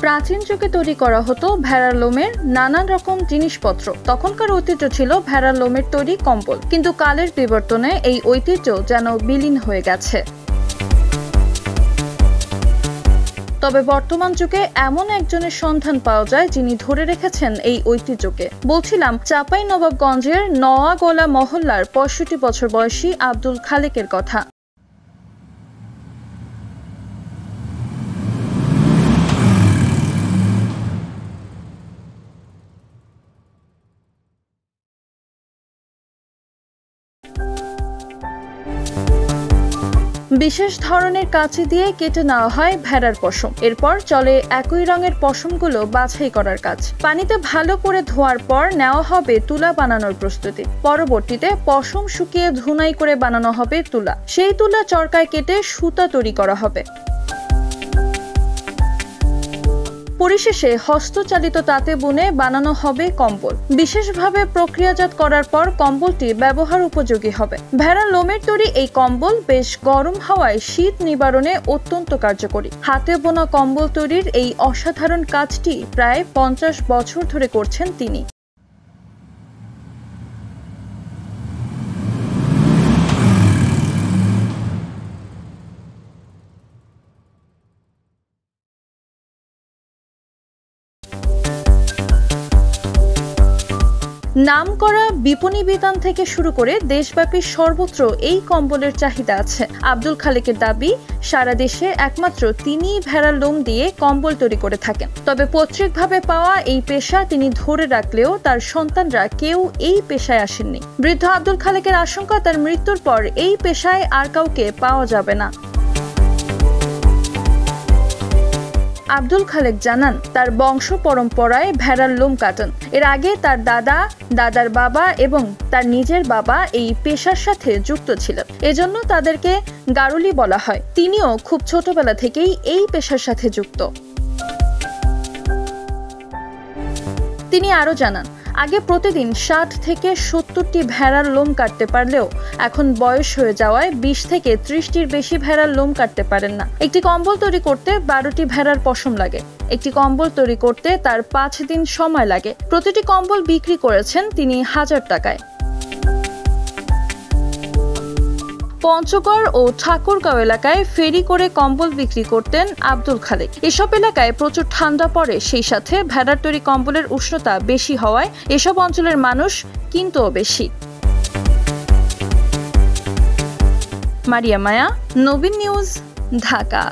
প্রাচীন যুগে তৈরি করা হতো ভেড়ার লোমের নানান রকম জিনিসপত্র। তখনকার ঐতিহ্য ছিল ভেড়ার লোমের তৈরি কম্বল, কিন্তু কালের বিবর্তনে এই ঐতিহ্য যেন বিলীন হয়ে গেছে। তবে বর্তমান যুগে এমন একজনের সন্ধান পাওয়া যায় যিনি ধরে রেখেছেন এই ঐতিহ্যকে। বলছিলাম চাঁপাইনবাবগঞ্জের নওয়াগোলা মহল্লার ৬৫ বছর বয়সী আব্দুল খালেকের কথা। বিশেষ ধরনের কাঁচি দিয়ে কেটে নেওয়া হয় ভেড়ার পশম। এরপর চলে একই রঙের পশমগুলো বাছাই করার কাজ। পানিতে ভালো করে ধোয়ার পর নেওয়া হবে তুলা বানানোর প্রস্তুতি। পরবর্তীতে পশম শুকিয়ে ধুনাই করে বানানো হবে তুলা। সেই তুলা চরকায় কেটে সুতা তৈরি করা হবে। পরিশেষে হস্তচালিত তাঁতে বুনে বানানো হবে কম্বল। বিশেষভাবে প্রক্রিয়াজাত করার পর কম্বলটি ব্যবহার উপযোগী হবে। ভেড়ার লোমের তৈরি এই কম্বল বেশ গরম হাওয়ায় শীত নিবারণে অত্যন্ত কার্যকরী। হাতে বোনা কম্বল তৈরির এই অসাধারণ কাজটি প্রায় ৫০ বছর ধরে করছেন তিনি। নামকরা বিপণী বিতান থেকে শুরু করে দেশব্যাপী সর্বত্র এই কম্বলের চাহিদা আছে। আব্দুল খালেকের দাবি, সারা দেশে একমাত্র তিনিই ভেড়ার লোম দিয়ে কম্বল তৈরি করে থাকেন। তবে পৈতৃকভাবে পাওয়া এই পেশা তিনি ধরে রাখলেও তার সন্তানরা কেউ এই পেশায় আসেননি। বৃদ্ধ আব্দুল খালেকের আশঙ্কা, তার মৃত্যুর পর এই পেশায় আর কাউকে পাওয়া যাবে না। আব্দুল খালেক জানান, তার বংশ পরম্পরায় ভেড়ার লোম কাটান। এর আগে তার দাদা, দাদার বাবা এবং তার নিজের বাবা এই পেশার সাথে যুক্ত ছিলেন। এজন্য তাদেরকে গারুলি বলা হয়। তিনিও খুব ছোটবেলা থেকেই এই পেশার সাথে যুক্ত। তিনি আরো জানান, আগে প্রতিদিন ৬০ থেকে ৭০টি ভেড়ার লোম কাটতে পারলেও এখন বয়স হয়ে যাওয়ায় ২০ থেকে ৩০টির বেশি ভেড়ার লোম কাটতে পারেন না। একটি কম্বল তৈরি করতে ১২টি ভেড়ার পশম লাগে। একটি কম্বল তৈরি করতে তার ৫ দিন সময় লাগে। প্রতিটি কম্বল বিক্রি করেছেন তিনি ১০০০ টাকায়। পঞ্চগড় ও ঠাকুরগাঁও এলাকায় ফেরি করে কম্বল বিক্রি করতেন আব্দুল খালেক। এসব এলাকায় প্রচুর ঠান্ডা পড়ে, সেই সাথে ভেড়ার তৈরি কম্বলের উষ্ণতা বেশি হওয়ায় এসব অঞ্চলের মানুষ কিনতেও বেশি। মারিয়া মায়া, নবীন নিউজ, ঢাকা।